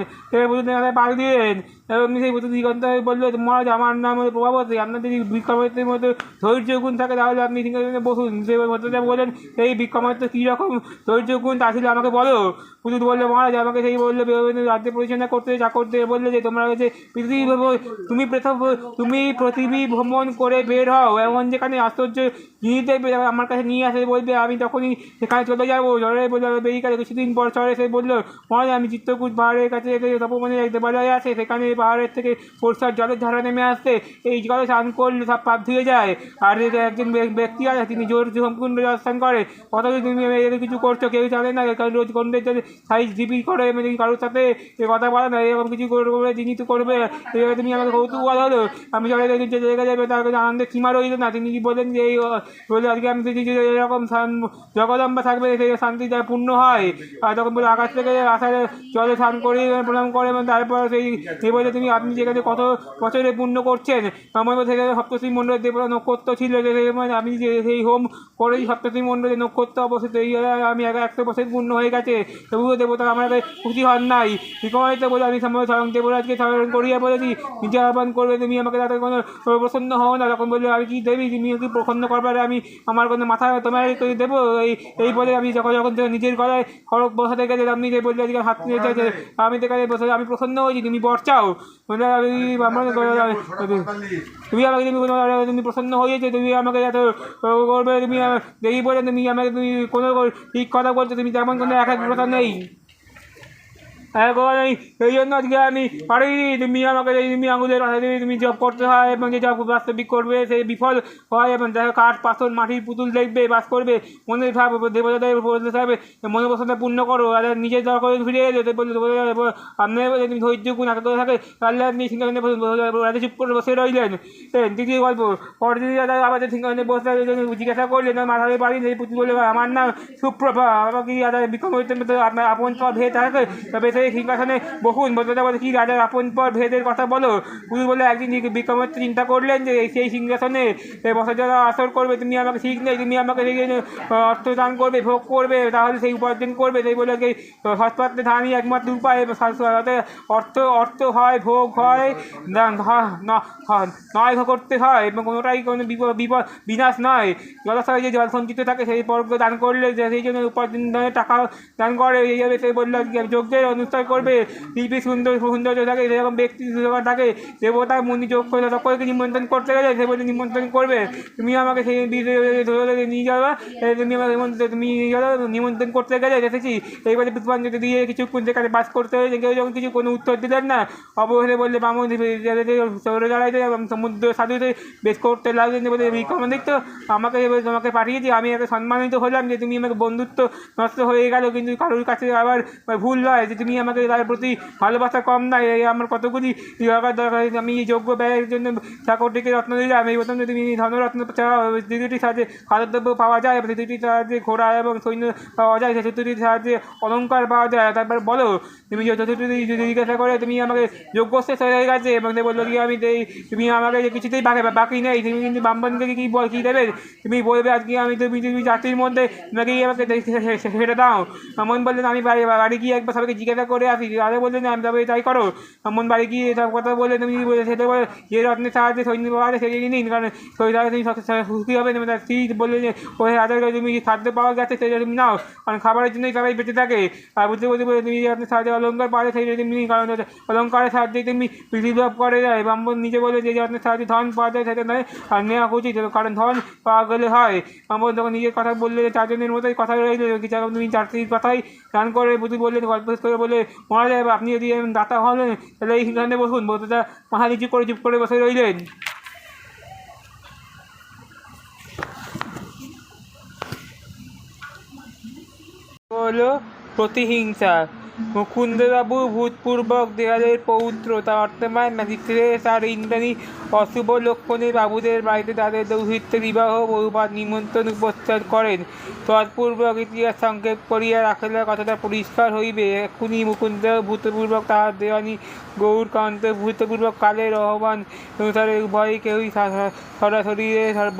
[SPEAKER 1] পুতুলের পাল দিলেন এবং সেই পুতুল দিগন্ত বললো, মহারাজ আমার নাম প্রভাবতী, আপনার যদি বিক্রমাদিত্যের মধ্যে ধৈর্য গুণ থাকে তাহলে আপনি সিংহাসনে বসুন। সে ভদ্রতা বলেন, এই বিক্রমাদিত্য কী রকম ধৈর্য গুণ তা ছিল আমাকে বলো। পুতুল বললো, মহারাজ আমাকে সেই বললো রাজ্য পরিচালনা করতে চাকরদের বললে যে তোমরা হচ্ছে তুমি পৃথিবী ভ্রমণ করে বের হও, এমন যেখানে আশ্চর্য জিনিস দেখবে আমার কাছে নিয়ে আসে বলবে, আমি তখনই সেখানে চলে যাবো। ঝড়ের বললো বেরিয়ে গেল। কিছুদিন পর শহরে এসে বললো, মহারাজ আমি চিত্রকূট পাহাড়ের কাছে তপবনের এক দেবালয় আছে, সেখানে পাহাড়ের থেকে পরিষ্কার জলের ধারা নেমে আসতে, এই জলে স্নান করলে সব পাপ ধুয়ে যায়। আর একজন ব্যক্তি আছে, তিনি জোর সম্পূর্ণ জল স্নান করে, অথচ তুমি এর কিছু করছো, কেউ জানে না, কারণ রোজ গন্ডের জন্য সাইজ জিপি করে কারোর সাথে কথা বলা না, এরকম কিছু করবে যিনি তো করবে। এবার তুমি আমাকে কৌতূহল হলো, আমি চলে লেগে যাবে, তার কাছে আনন্দের সীমা রইল না। তিনি বললেন যে এই বলে আজকে আমি এরকম জগদম্বা থাকবে, সেই শান্তি যা পূর্ণ হয়। আর তখন বলে আকাশ থেকে আসার জলে স্নান করে প্রণাম করে, এবং তারপর সেই বলে তুমি আপনি যেখানে কত বছরে পূর্ণ করছেন, আমার মধ্যে সপ্তর্ষি মণ্ডলের দেবতা নক্ষত্র ছিল, আমি যে সেই হোম করেই সপ্তর্ষি মণ্ডলের নক্ষত্র অবস্থিত, এই আমি 100 বছর পূর্ণ হয়ে গেছে, তবুও দেবতা আমার খুশি হন নাই। বিক্রমাদিত্য বলে আমি স্বয়ং দেবরাজকে স্মরণ করিয়া বলেছি নিজে আহ্বান করবে, তুমি আমাকে তাদের কোনো প্রসন্ন হও না। তখন বললে আমি কি দেবী, তুমি কি প্রসন্ন করবার আমি আমার কোনো মাথা তোমার দেবো? এই বলে আমি যখন নিজের গলায় খড়গ বসাতে গেলে আপনি যে বললে আজকে হাত নিয়ে যাচ্ছে, আমি দেখালে বসে আমি প্রসন্ন হয়েছি, তুমি বর চাও বলে তুমি আমাকে তুমি প্রসন্ন হয়েছে, তুমি আমাকে এত করবে, তুমি দেখি বলে তুমি আমাকে তুমি কোনো ঠিক কথা বলছো, তুমি তেমন কোনো একাগ্রতা নেই। এই জন্য আজকে আমি পারিনি, তুমি আমাকে তুমি আঙুলের কথা দিয়ে তুমি জব করতে হয়, এবং যে জব বাস্তবিক করবে সেই বিফল হয়, এবং দেখো কাঠ পাথর মাটির পুতুল দেখবে বাস করবে, মনে ভাব দেবতাদের বলতে থাকবে মনে পছন্দ পূর্ণ করো, আর নিজের দরকার ফিরে এলে বললে আপনার বলে তুমি ধৈর্য গুণ আগে করে থাকে, তাহলে আপনি সিংহাসনে রাজা চুপ করে বসে রইলেন। দ্বিতীয় গল্প, পরদিন আবার সিংহাসনে বসে জিজ্ঞাসা করলেন মাথায় বাড়ি সেই পুতুল বলে আমার নাম সুপ্রভা, আমাকে কি রাজা বিক্রমাদিত্য আপনার আপন পর ভেদ থাকে, তবে সেই সিংহাসনে বসুন। বলতে বলে কি রাজার আপন পর ভেদের কথা বলো। পুরী বলে একদিন বিক্রমাদিত্য চিন্তা করলেন যে সেই সিংহাসনে বসে যারা আসর করবে, তুমি আমাকে ঠিক নেই, তুমি আমাকে সেই অর্থ দান করবে, ভোগ করবে, তাহলে সেই উপার্জন করবে। সেই বলে সৎপাত্রে ধানই একমাত্র উপায়, অর্থ হয়, ভোগ হয়, নয় করতে হয়, এবং কোনোটাই কোনো বিপদ বিনাশ নয়। জলাশয়ে যে জল সঞ্চিত থাকে সেই পর্ব দান করলে সেই জন্য উপার্জন টাকা দান করে। এইভাবে সে বললো যজ্ঞের অনুষ্ঠান করবে, শিল্পী সৌন্দর্য থাকে, সেরকম ব্যক্তি থাকে, দেবতা মুনি যোগ করে সকলকে নিমন্ত্রণ করতে গেলে সে বলে নিমন্ত্রণ করবে, তুমি আমাকে সেই নিয়ে যাবে, তুমি আমাকে তুমি নিমন্ত্রণ করতে গেলে এসেছি। এইবারে পুষ্পাঞ্জলি দিয়ে কিছুক্ষণ যেখানে বাস করতে হয়েছে, কেউ যখন কিছু কোনো উত্তর দিলেন না, অবশেষে বললে বামন সরে দাঁড়াইতে এবং সমুদ্র সাধুতে বেশ করতে লাগলেন। বলে বিক্রমাদিত্য আমাকে তোমাকে পাঠিয়েছি, আমি একটা সম্মানিত হলাম যে তুমি আমাকে বন্ধুত্ব নষ্ট হয়ে গেল, কিন্তু কারোর কাছে আবার ভুল নয় যে তুমি আমাকে তার প্রতি ভালোবাসা কম নয়, আমার কতগুলি দরকার। আমি এই যোগ্য ব্যয়ের জন্য চাকরটিকে রত্ন দিলাম, এই প্রথম তুমি ধনরত্ন দ্বিতীয়টির সাহায্যে খাদ্যদ্রব্য পাওয়া যায়, তৃতীয়টির সাহায্যে ঘোড়া এবং সৈন্য পাওয়া যায়, চতুর্থীর সাহায্যে অলঙ্কার পাওয়া যায়। তারপর বলো তুমি চতুর্থী জিজ্ঞাসা করে তুমি আমাকে যোগ্য শেষ হয়ে গেছে, এবং বললো কি আমি তুমি আমাকে কিছুতেই বাকি নেই, তুমি কিন্তু ব্রাহ্মণকে কী দেবে, তুমি বলবে আজকে আমি তুমি জাতির মধ্যে নাকি আমাকে সেটা দাও। এমন বললেন আমি বাড়ি গিয়ে একবার সবাইকে জিজ্ঞাসা করে আসি। রাজা বললেন আমি তবে তাই করো। এমন বাড়ি গিয়ে সব কথা বলে তুমি সেটা বলে যে রত্নের সাহায্যে সৈন্য পাওয়া যায় সেটা নিন, কারণ তাহলে তুমি সুখী হবে। তার স্ত্রী বললেন যে ওই রাজার কাছে তুমি খাদ্য পাওয়া গেছে সেটা তুমি নাও, কারণ খাবারের জন্যই সবাই বেঁচে থাকে। আর বুঝতে বলতে বলে তুমি রত্নের সাহায্যে অলঙ্কার পাওয়া যায় সেটা তুমি, কারণ অলঙ্কারের সাহায্যে তুমি পৃথিবীলাভ করে যায়। ব্রাহ্মণ নিজে বলে যে রত্নের সাহায্যে ধন পাওয়া যায় সেটা নয়, আর নেওয়া উচিত, কারণ ধন পাওয়া গেলে হয়। ব্রাহ্মণ তখন নিজের কথা বললে চারজনের মতোই কথা রইল, তুমি চারটির কথাই দান করে বুঝি বললেন। গল্প করে বলে মারা যায়, আপনি যদি দাতা হলেন তাহলে এই সিংহাসনে বসুন। বলতে মাথা নিচু করে চুপ করে বসে রইলেন। হলো প্রতিহিংসা। মুকুন্দবাবু ভূতপূর্বক দেয়ালের পৌত্র, তার অর্থমান ম্যাজিস্ট্রেট আর ইন্দ্রাণী অশুভ লক্ষণে বাবুদের বাড়িতে তাদের দৌহিত্র বিবাহ বহুবার নিমন্ত্রণ উপস্থান করেন। তৎপূর্বক ইতিহাস সংক্ষেপ করিয়া রাখিলে কথাটা পরিষ্কার হইবে। এক্ষুনি মুকুন্দ ভূতপূর্বক তাহার দেওয়ানি গৌরকান্ত ভূতপূর্বক কালের আহ্বান অনুসারে উভয়ই কেউই সরাসরি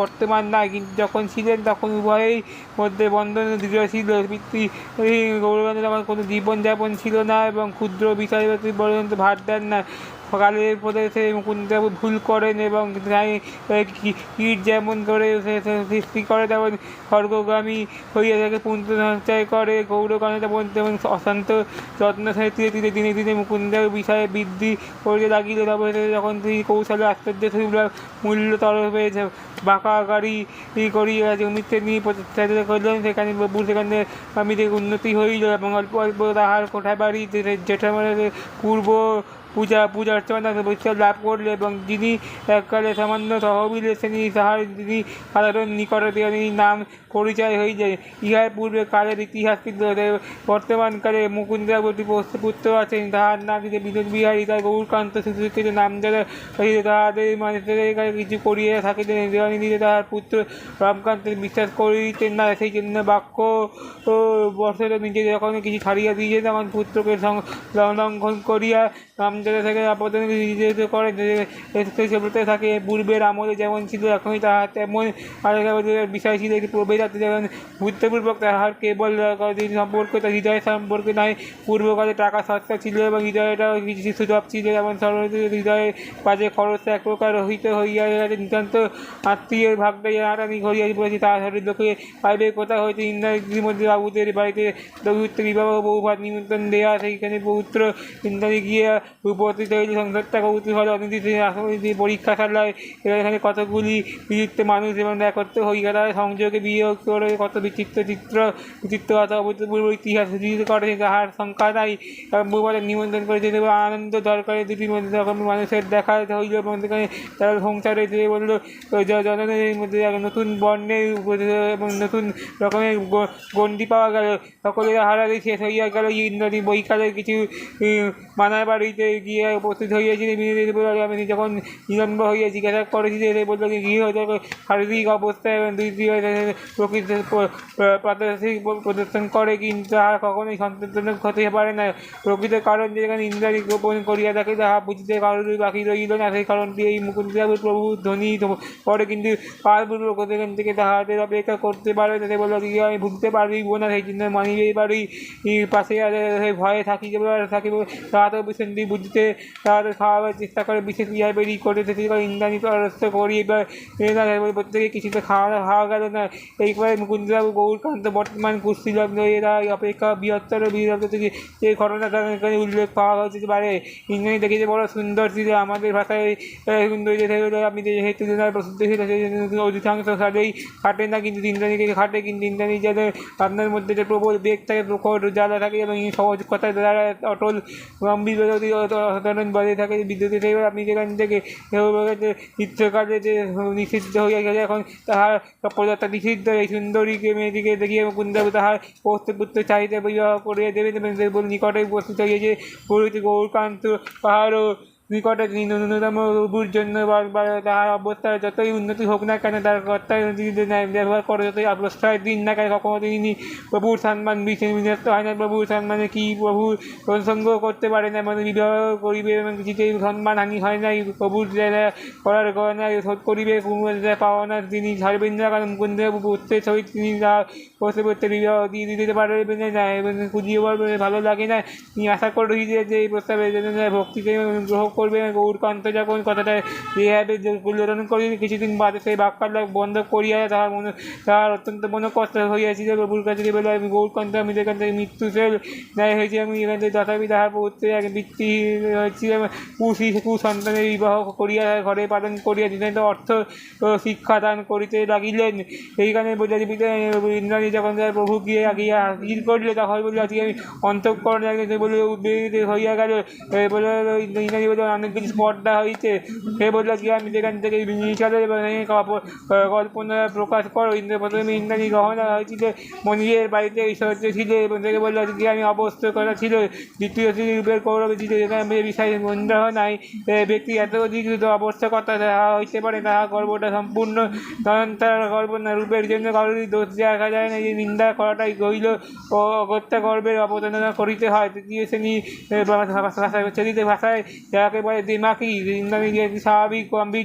[SPEAKER 1] বর্তমান নাই, কিন্তু যখন ছিলেন তখন উভয়ের মধ্যে বন্ধন দৃঢ় ছিল। পিতৃ গৌরকান্ত তখন কোনো জীবনযাপন ছিল না এবং ক্ষুদ্র বিষয় পর্যন্ত ভার দেন না। কালের প্রদেশে মুকুন্দবাবু ভুল করেন এবং কীট যেমন করে সৃষ্টি করে তেমন স্বর্গগামী হইয়া থাকে পুণ্য সঞ্চয় করে গৌরগণে তেমন অশান্ত যত্ন ধীরে ধীরে দিনে দিনে মুকুন্দের বিষয়ে বৃদ্ধি করিতে লাগিল। তবে যখন তিনি কৌশলে আশ্চর্য মূল্যতর হয়েছে বাঁকা গাড়ি করিয়া জমিতে নিয়ে প্রতিষ্ঠা করলেন, সেখানে সেখানে স্বামীদের উন্নতি হইল এবং অল্প অল্প তাহার কোঠা বাড়ি জেঠামানের পূর্ব পূজা অর্চনা বৈশাখ লাভ করলে এবং যিনি এককালে সামান্য তহবিল শ্রেণী তাহার যিনি সাধারণ নিকটে নাম পরিচয় হয়ে যায়। ইহার পূর্বে কালের ইতিহাস কিন্তু বর্তমানকালে মুকুন্দবাবুর পুত্র আছেন, তাহার নাম বিনোদ বিহারী, তার গৌরকান্ত সুশিক্ষিত নাম যারা তাহাদের মানুষের কিছু করিয়া থাকিতেন। দেওয়ানিদিতে তাহার পুত্র রামকান্তের বিশ্বাস করিতেন না, সেই জন্য বাক্য বছর নিজে যখন কিছু ছাড়িয়া দিয়েছেন তখন পুত্রকে লঙ্ঘন করিয়া রামজাদা থেকে আপাতত নির্যাতিত করে সেবতে থাকে। পূর্বের আমলে যেমন ছিল এখনই তাহার তেমন বিষয় ছিল। প্রভেদাতে যেমন বুদ্ধপূর্বক তাহার কেবল সম্পর্কে তার হৃদয় সম্পর্কে নয়, পূর্বকালে টাকা সস্তা ছিল এবং হৃদয়টাও কিছু সুযোগ ছিল, যেমন হৃদয়ে বাজে খরচ এক প্রকার রহিত হইয়া গেছে। নিতান্ত আত্মীয়ের ভাগটাই আমি ঘরিয়া পড়েছি, তাহার শরীর লোকে পাইবে কোথা হইতে ইন্দ্রাণীর বাবুদের বাড়িতে দৌহিত্র বিবাহ বহুভাত নিমন্ত্রণ দেয়া, সেইখানে পৌত্র ইন্দ্রাণী গিয়া উপস্থিত হইলে সংসারটা কৌতূহল অনির্দিষ্ট পরীক্ষা চালায়। এখানে কতগুলি বিচিত্র মানুষ এবং একত্র হইয়া তারা সংযোগে বিয়ে করে কত বিচিত্রতা অভূতপূর্ব ইতিহাস সুযোগ করে, তাহার সংখ্যা নাই। বহুবার নিমন্ত্রণ করেছে এবং আনন্দ দরকারে দুটির মধ্যে রকমের মানুষের দেখা হইল এবং সেখানে তারা সংসারে যে বলল জনগণের মধ্যে নতুন বর্ণের এবং নতুন রকমের গণ্ডি পাওয়া গেল। সকলের হারারে শেষ হইয়া গেল। ইন্দ্রাণী বৈকালের কিছু মানার বাড়িতে গিয়ে উপস্থিত হইয়াছিল। আমি যখন নিলম্ব হইয়া জিজ্ঞাসা করেছিল, সে বলল গৃহ শারীরিক অবস্থায় এবং দুই প্রকৃতি প্রাদেশিক প্রদর্শন করে, কিন্তু তাহা কখনোই সন্তোষজনক হতে পারে না। প্রকৃত কারণ যেখানে ইন্দ্রাণী গোপন করিয়া থাকে তাহা বুঝিতে কারোরই বাকি রইল না। সেই কারণটি এই মুকুন্দবাবুর প্রভু ধ্বনি পরে, কিন্তু কালপূর্বক সেখান থেকে তাহাদের অপেক্ষা করতে পারে। তাতে বলল কি আমি ভুগতে পারিব না, সেই জন্য মানিবেই পারি পাশে ভয়ে থাকিব। তাহা তো বিষয়টি বুঝতে তাহাদের খাওয়াবার চেষ্টা করে, বিশেষ ইহা বেরিয়ে করে ইন্দ্রাণী পরাস্ত করিয়া প্রত্যেকে কিছুতে খাওয়া গেল না। এইভাবে মুকুন্দবাবু গৌরকান্ত বর্তমান কুষ্ঠিলগ্ন এরা অপেক্ষা বৃহত্তর বীরত্ব থেকে এই ঘটনাটা এখানে উল্লেখ পাওয়া হতে পারে। ইন্দ্রাণী দেখেছে বড় সুন্দর ছিল, আমাদের ভাষায় সুন্দর আপনি সেই তুলনায় প্রসিদ্ধ ছিল, সেই অধিকাংশ সারেই খাটে না, কিন্তু ইন্দ্রাণীকে খাটে। কিন্তু ইন্দ্রাণী যেন আপনার মধ্যে যে প্রবল বেগ থাকে, প্রখর জ্বালা থাকে এবং সহজ কথার দ্বারা অটল গম্ভীর সাধারণ বজায় থাকে বিদ্যুতের। সেইবার আপনি যেখান থেকে চিত্রকারে যে নিষিদ্ধ হইয়া গেছে, এখন তাহার পদার্থ নিষিদ্ধ। এই সুন্দরীকে মেয়েটিকে দেখিয়ে মুকুন্দবাবু তাহার পুত্র চাহিদা বিবাহ করিয়া দেবেন এবং নিকটে উপস্থিত হইয়াছে পুরোহিত গৌরকান্ত। পাহাড়ও নিকটে ন্যূনতম প্রভুর জন্য তাহার অবস্থায় যতই উন্নতি হোক না কেন, তার কর্তায় ব্যবহার করে যতই প্রশ্রয় দিন না কেন, কখনো তিনি প্রভুর সম্মান বিনষ্ট হয় না। প্রভুর সম্মানে কি প্রভু প্রসঙ্গ করতে পারে না, মানে বিবাহ করিবে এবং কিছুতেই সম্মানহানি হয় নাই। প্রভুর যারা করার গয়না শোধ করিবে, পাওনা তিনি ছাড়বেন না, কারণ মুকুন্দবাবু পুত্রের সহিত তিনি পড়তে বিবাহ দিয়ে দিতে পারবেন না এবং খুঁজিয়ে ভালো লাগে না। তিনি আশা করি যে এই প্রস্তাবের জন্য ভক্তিকে গ্রহ করবে। গৌরকান্ত যখন কথাটা যেভাবে গুলোরণ করি, কিছুদিন বাদে সেই বাক্যালা বন্ধ করিয়া তাহার অত্যন্ত মনোকষ্ট হইয়াছিল। প্রভুর কাছে বলে আমি গৌরকান্ত, আমি যেখান থেকে মৃত্যু সেল ন্যায় হয়েছে, আমি এখান থেকে তথাপি তাহার পুত্রে এক বৃত্তি হয়েছিলাম কুসন্তানের বিবাহ করিয়া ঘরে পালন করিয়া দিনের অর্থ শিক্ষাদান করিতে লাগিলেন। এইখানে বোঝাতে ইন্দ্রাণী যখন প্রভু গিয়ে আগিয়া হাজির করিল, তখন বলে আজকে আমি অন্তঃকরণে বলে উদ্বেলিত হইয়া গেল। বলে ইন্দ্রাণী বলে অনেক কিছু স্পর্ধা হইতে। সে বললো কি আমি যেখান থেকে কল্পনা প্রকাশ করো। প্রথমে ইন্দ্রাণী গহনা হয়েছিল মনিরের বাড়িতে ঐশ্বর্য ছিল এবং থেকে বললো আজকে আমি অবস্থ করা ছিল। দ্বিতীয় রূপের কৌরব ছিল, যেখানে বিষয় সন্দেহ নাই ব্যক্তি এত অধিক আবশ্যকতা তাহা হইতে পারে, তাহা গর্বটা সম্পূর্ণ তার গর্ব না। রূপের জন্য কারোরই দোষ দেখা যায় না, যে নিন্দা করাটাই গইল ও অগত্যা গর্বের অবতারণা করিতে হয়। তৃতীয় শ্রেণী ভাষায় যাকে বলে দিমাকি, স্বাভাবিক গম্ভীর